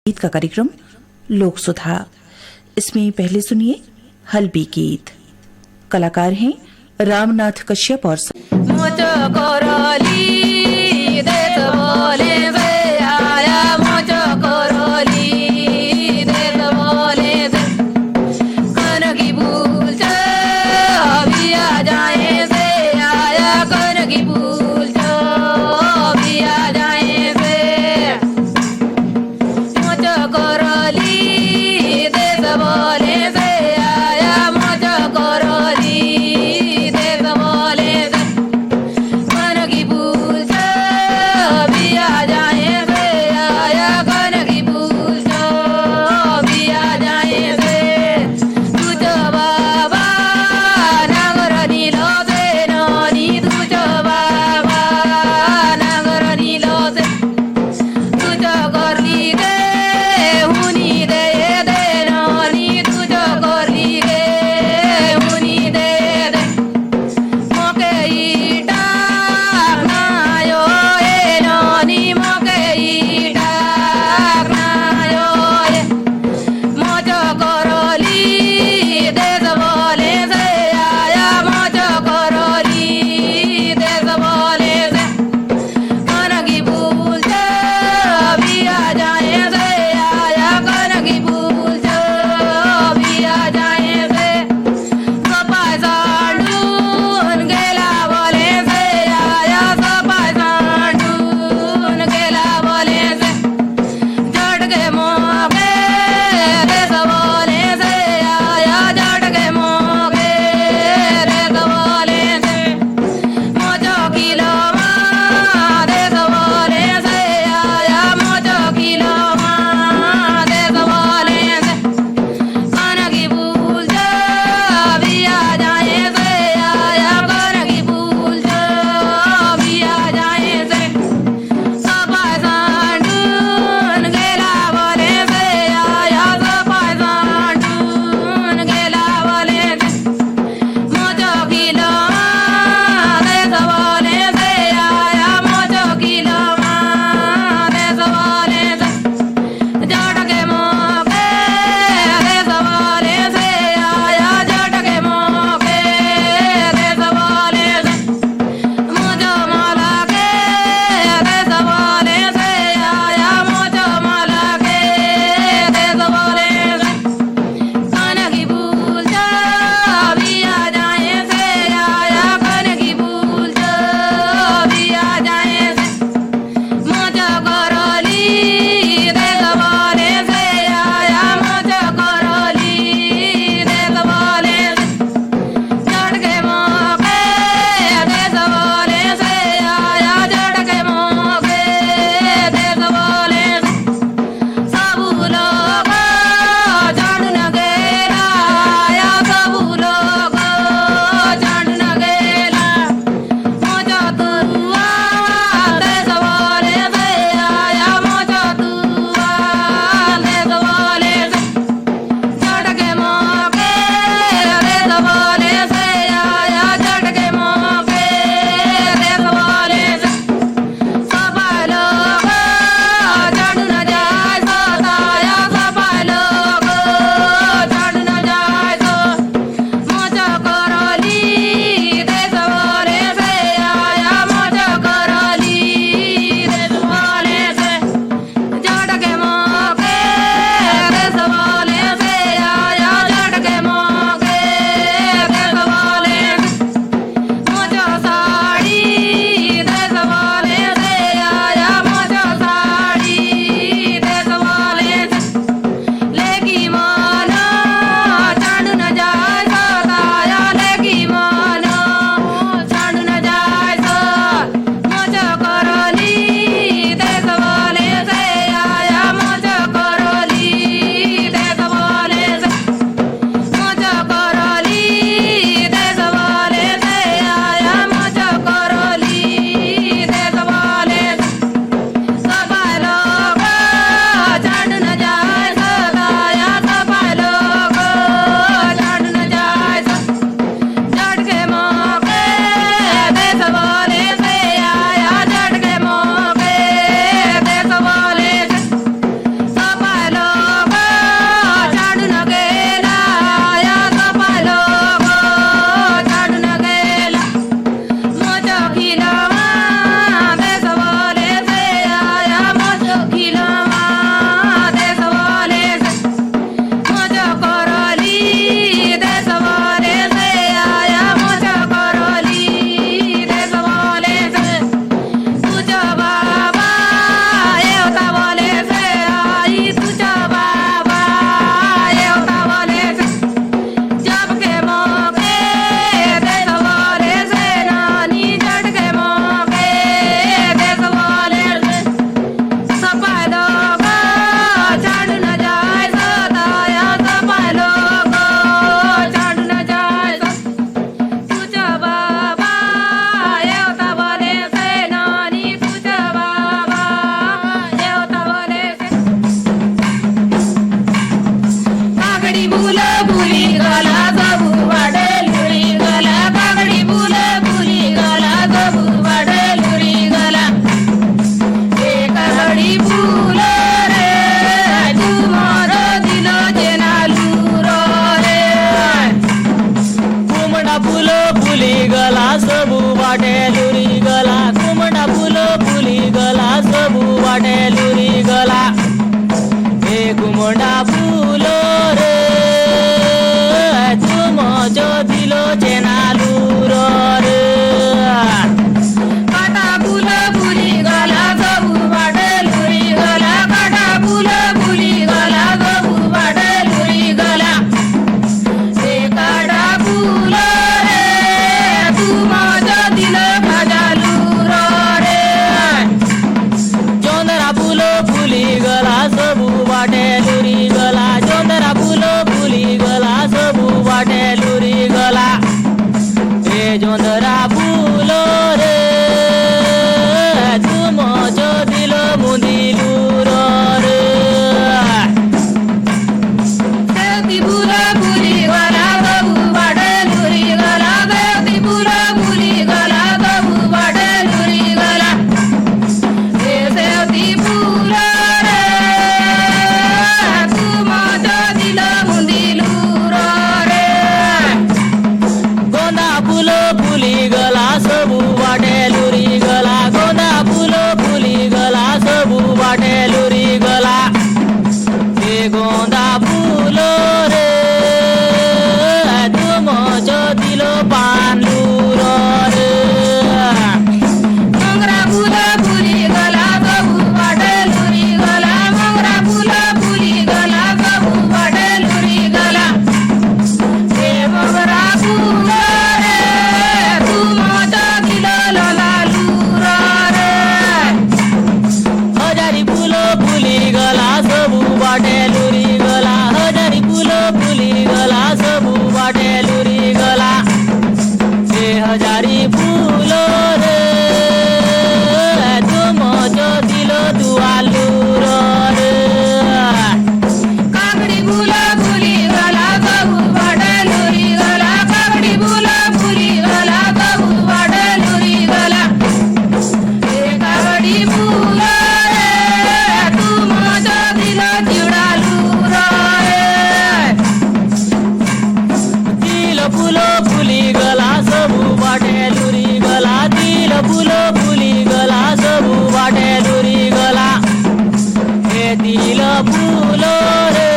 गीत का कार्यक्रम लोक सुधा। इसमें पहले सुनिए हल्बी गीत। कलाकार हैं रामनाथ कश्यप और मन गोंडा फुलो रे तुम जो दिलो चेनालू रे काटा फुल फुली गला गबू बाटे लुरी गला काटा फुल फुली गला गबू बाटे लुरी गला ए काटा फुल रे तुम जो दिलो खजालू रे जोंदरा फुलो फुली गला सबू बाटे लुरी गला जोंदरा फुलो फुली गला सबू बाटे लुरी गला ए जोंदरा फुलो रे तुम जो दिलो मुदिलू रे देवती फुलो फुली गला गबू बाटे लुरी गला देवती फुलो फुली गला गबू बाटे लुरी गला ए देवती फुलो रे तुम जो दिलो मुदिलू रे गोंदा फुलो फुली गला सबू बाटे लुरी गला गोंदा फुलो फुली गला सबू बाटे लुरी गला ए गोंदा फुलो रे तुम जो दिलो पानलू रे मंगरा फुलो फुली गला गबू बाटे लुरी गला मंगरा फुलो फुली गला गबू बाटे लुरी गला ए मंगरा फुलो रे तुम जो दिलो ललालू रे हजारी फुलो फुली गला सबू बाटे लुरी गला हजारी फुलो फुली गला सबू बाटे लुरी गला ए हजारी फुलो रे तुम जो दिलो दुआलू रे काकड़ी फुलो फुली गला गबू बाटे लुरी गला काकड़ी फुलो फुली गला गबू बाटे लुरी गला ए काकड़ी फुलो रे तुम जो दिलो चिड़ालू रे दिल फुलो फुली गला सबू बाटे लुरी गला दिल फुलो फुली गला सबू बाटे लुरी गला ए दिल फुलो रे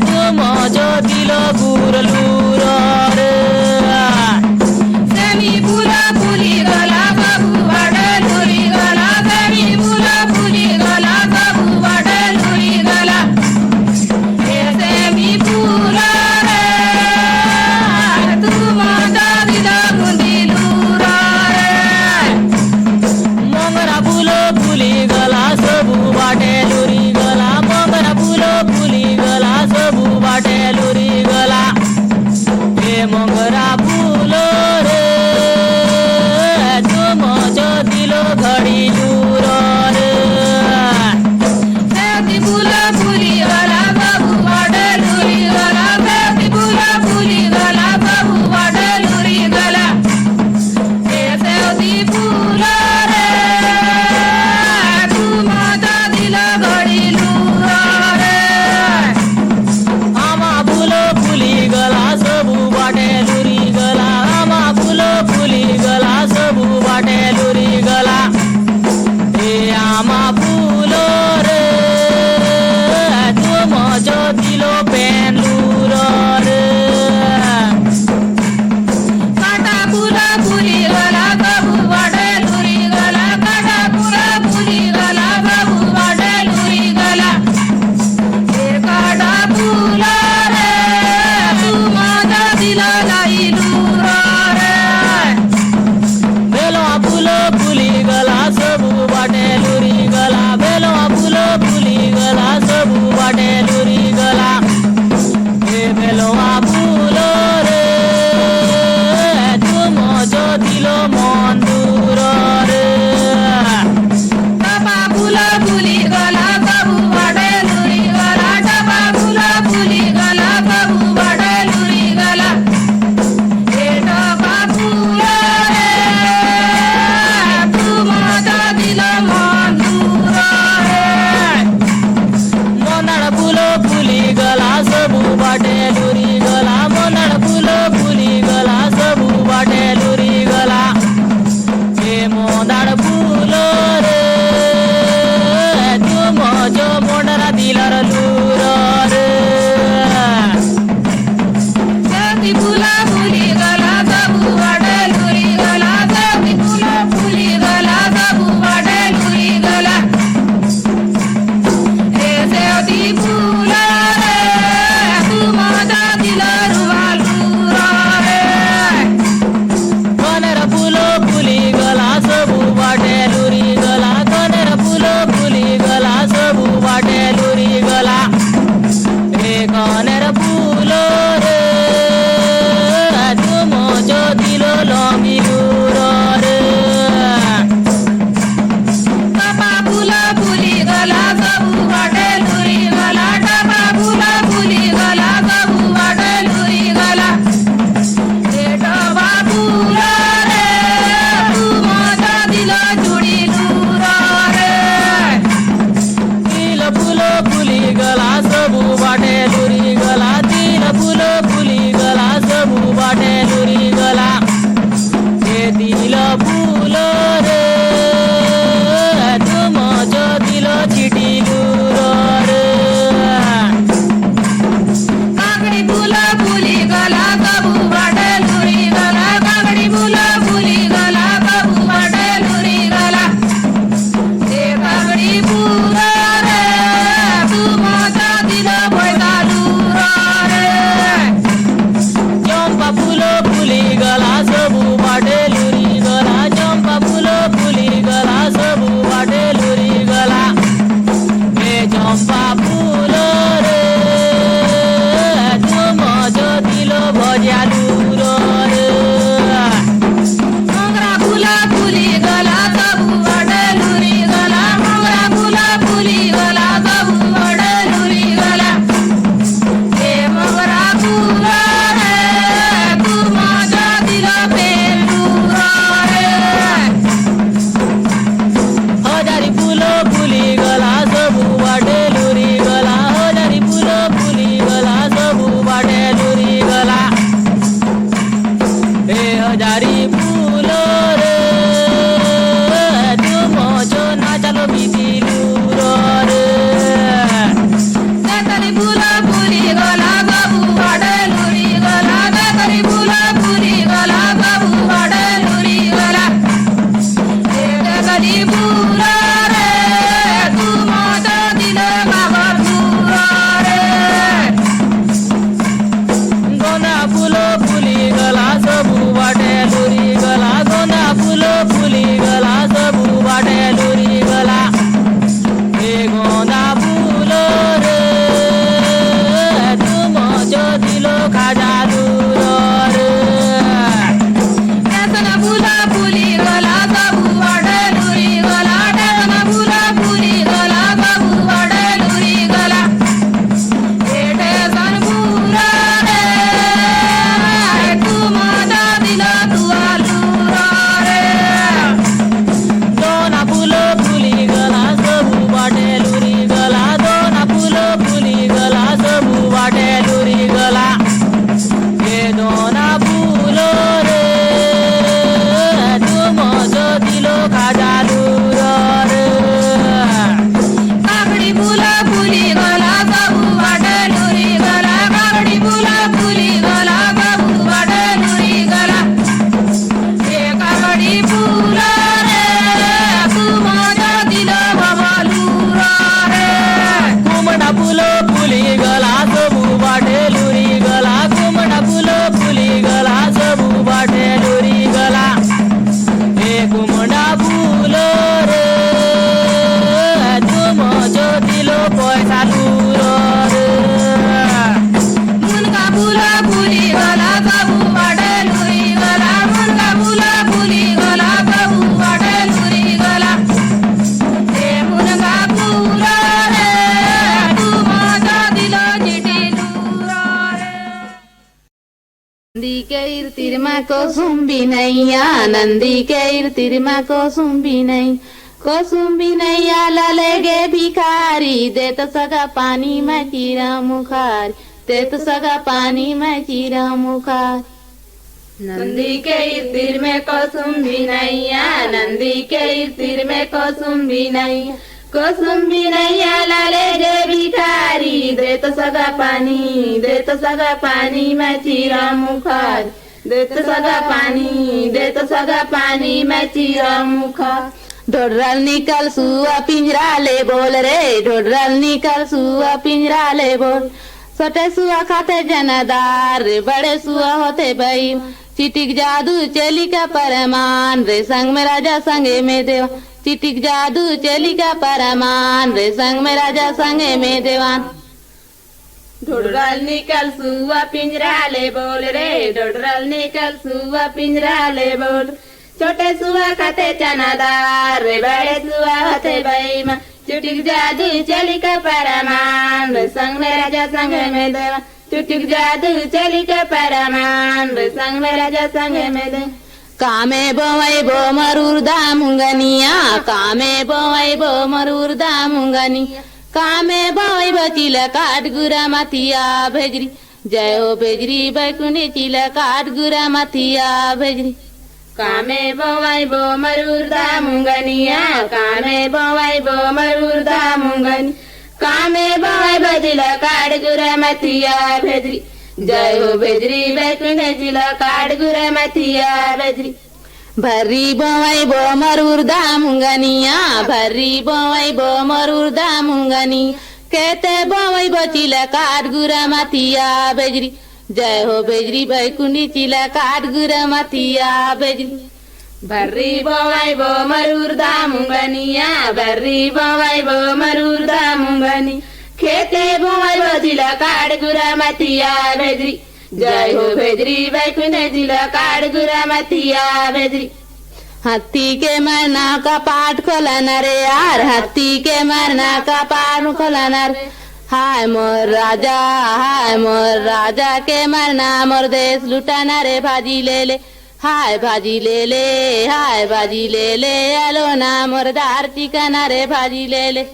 तुम जो दिलो गुरलू रे सेमी फुलो फुली गला गबू बाटे लुरी गला सेमी फुलो फुली गला गबू बाटे लुरी गला ए सेमी फुलो रे तुम जो दिलो मुदिलू रे मंगरा फुलो फुली गला सबू बाटे लुरी गला मंगरा फुलो फुली गला सबू बाटे लुरी गला ए मंगरा फुलो रे तुम जो दिलो घड़ीलू रे देवती फुलो फुली गला गबू बाटे लुरी गला देवती फुलो फुली गला गबू बाटे लुरी गला ए देवती फुलो रे तुम जो दिलो घड़ीलू रे आमा फुलो फुली गला सबू बाटे लुरी गला आमा फुलो फुली गला सबू बाटे लुरी गला ए आमा फुलो रे बाटे लुरी गला तिल फुल फुली गला सबु बाटे लुरी गला ए तिल फुल रे तुम जो दिल छिटिलु रे काकडी फुल फुली गला सबु बाटे लुरी गला काकडी फुल फुली गला सबु बाटे लुरी गला ए काकडी फुल रे तुम जो दिल भैदालु रे चंपा फुल फुली गला सबु बाटे लुरी गला चंपा फुल फुली गला सबु बाटे लुरी गला ए चंपा फुल रे तुम जो दिल भजालु रे मोगरा फुल फुली गला सबु बाटे लुरी गला मोगरा फुल फुली गला सबु बाटे लुरी गला ए मोगरा फुल रे तुम जो दिल पेलु रे हजारी फुल फुली गला सबु बाटे लुरी गला हजारी फुल फुली गला सबु बाटे लुरी गला ए हजारी फुल रे तुम जो नाचलो बितिलु रे काकडी फुल फुली गला सबु बाटे लुरी गला काकडी फुल फुली गला सबु बाटे लुरी गला ए काकडी फुल रे तुम जो दिल बाबू रे गोना फुल फुली गला सबु बाटे लुरी गला गोना फुल फुली गला सबु बाटे लुरी गला ए गोना फुल रे तुम जो दिल खाजालु रे टेसना फुल फुली गला सबु बाटे लुरी गला टेसना फुल फुली गला सबु बाटे लुरी गला ए टेसन फुल रे तुम जो दिल तुआलु रे दोना फुल फुली गला सबु बाटे लुरी गला दोना फुल फुली गला सबु बाटे लुरी गला ए दोना फुल रे तुम जो दिल खाजालु रे काकडी फुल फुली गला सबु बाटे लुरी गला काकडी फुल फुली गला सबु बाटे लुरी गला ए काकडी फुल रे तुम जो दिल भवालु रे कुमड़ा फुल फुली गला सबु बाटे लुरी गला कुमड़ा फुल फुली गला सबु बाटे लुरी गला ए कुमड़ा फुल रे तुम जो दिल पैसालु रे मुनगा फुल फुली गला सबु बाटे लुरी गला मुनगा फुल फुली गला सबु बाटे लुरी गला ए मुनगा फुल रे तुम जो दिल चिटिलु रे नंदी के तिरमा कोसुम्बी नैया नंदी के तिरमा कोसुम्बी नैया ललेगे भिखारी दे तो सगा पानी में कीड़ा मुखार दे तो सगा पानी में कीड़ा मुखार नंदी के तीर में कोसुम्बी नैया नंदी के तीर में कोसुम्बी नैया ललेगे भिखारी दे तो सगा पानी में कीड़ा मुखार दे तो सगा पानी में कीड़ा मुखार ढोडरल निकल सुआ पिंजरा ले बोल रे ढोडरल निकल सुआ पिंजरा ले बोल छोटे सुआ खाते जनादार रे बड़े सुआ होते भाई चिटिक जादू चली का परमान रे संग में राजा संगे में देवा चिटिक जादू चली का परमान रे संग में राजा संगे में देवान ढोडरल निकल सुआ पिंजरा ले बोल रे ढोडरल निकल सुआ पिंजरा ले बोल छोटे सुआ खाते चनादार रे बड़े सुआ होते भाई चिटिक जादू चली का परमान रे संग में राजा संग में देवा चिटिक जादू चली का परमान रे संग में राजा संग में दे कामे बोवै बो मरूर दा मुंगनिया कामे बोवै बो मरूर दा मुंगनी कामे बाई बचिल काट गुरा माथिया भेजरी जय हो भेजरी बैकुंडी चिल काट गुरा माथिया भेजरी कामे बवाई बो मरुर्दा मुंगनिया कामे बवाई बो मरुर्दा मुंगनी कामे बवाई बजिल काट गुरा माथिया भेजरी जय हो भेजरी बैकुंडी चिल काट गुरा माथिया भेजरी भर्री बोवाई बो मरुर्दा मुंगनिया भर्री बोवाई बो मरुर्दा मुंगनी कहते बोवाई बो चिला काट गुरा माथिया भेजरी जय हो भेजरी बैकुंडी चिला काट गुरा माथिया भेजरी भर्री बोवाई बो मरुर्दा मुंगनिया भर्री बोवाई बो मरुर्दा मुंगनी खेते बोवाई बो चिला काट गुरा माथिया भेजरी जय हो भेजरी बैकुंडी चिला काट गुरा माथिया भेजरी हाथी के मरना का पाठ खोलाना रे यार हाथी के मरना का पाठ खोलाना रे हाय मोर राजा के मरना मोर देश लुटाना रे भाजी ले ले हाय भाजी ले ले हाय भाजी ले ले आलो ना मोर दार ठिकाना रे भाजी ले ले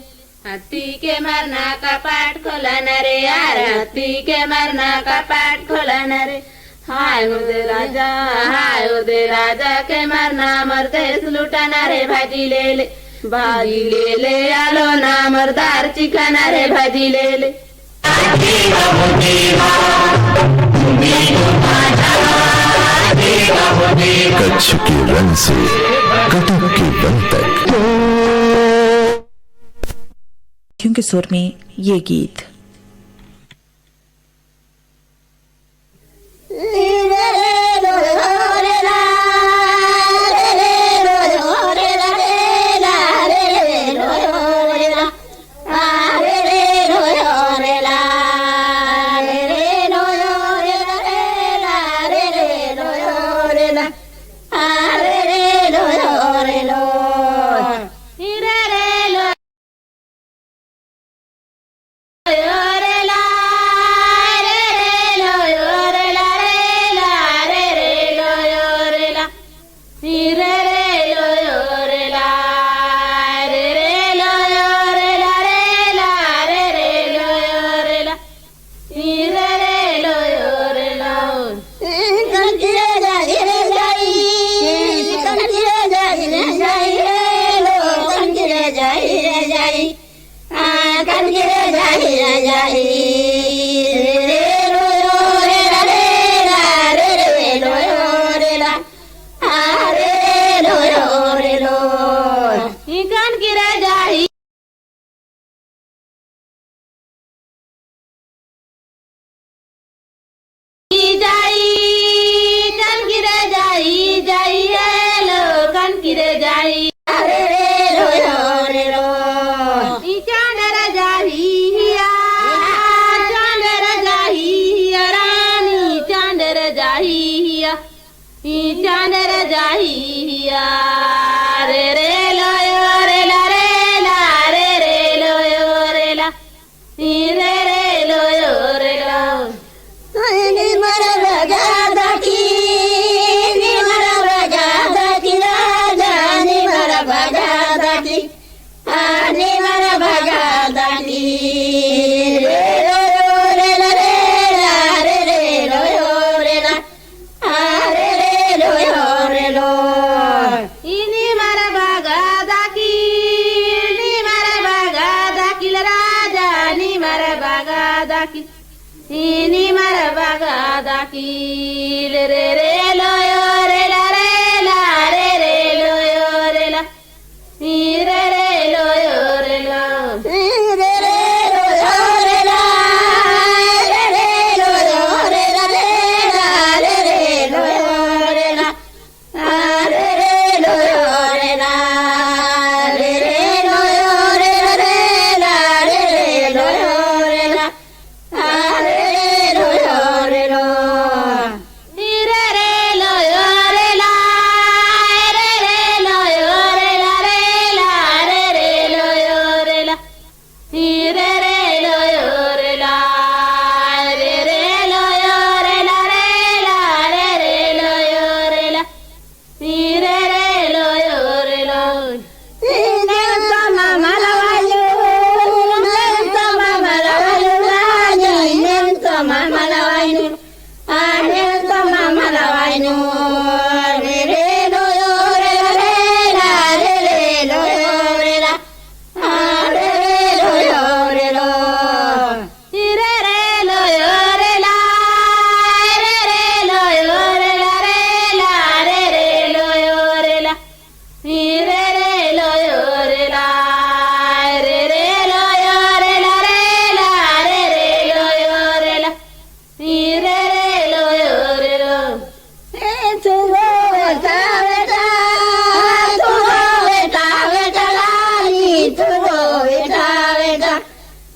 हाथी के मरना का पाठ खोलाना रे यार हाथी के मरना का पाठ खोलाना रे हाय उदे राजा के मरना मर देश लुटाना रे भाजी ले ले आलो ना मरदार चिकाना रे भाजी ले ले कच्छ के रण से कटक के वन तक के सुर में ये गीत।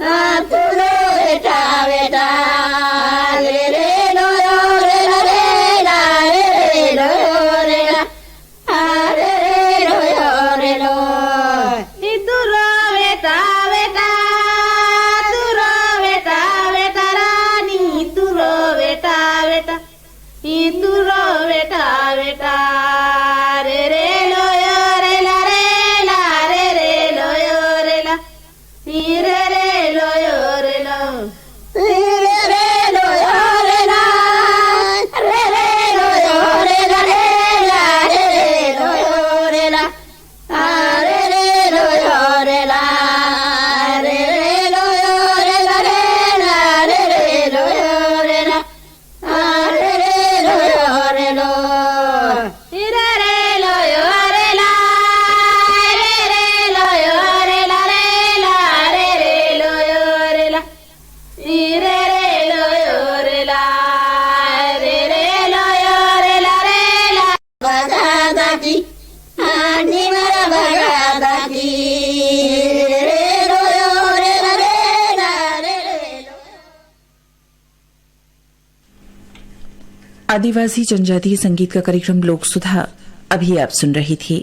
तुरो बेटा बेटा रे रे लो रे ला रे ला रे रे लो रे ला रे रे लो रे लो तुरो बेटा बेटा रानी तुरो बेटा बेटा तुरो बेटा बेटा रे रे लो रे ला रे ला रे रे लो रे ला रे रे लो रे लो रे रे लो रे ला रे रे लो रे ला रे ला रे रे लो रे ला रे रे लो रे ला रे रे लो रे ला रे ला रे रे लो रे ला रे रे लो रे लो रे रे लो रे ला रे रे लो रे ला रे ला रे रे लो रे ला रे रे लो रे ला रे रे लो रे ला रे ला बगादाची आणि मला बगादाची रे रे लो रे ला रे ला रे रे लो आदिवासी जनजातीय संगीत का कार्यक्रम लोक सुधा अभी आप सुन रही थी।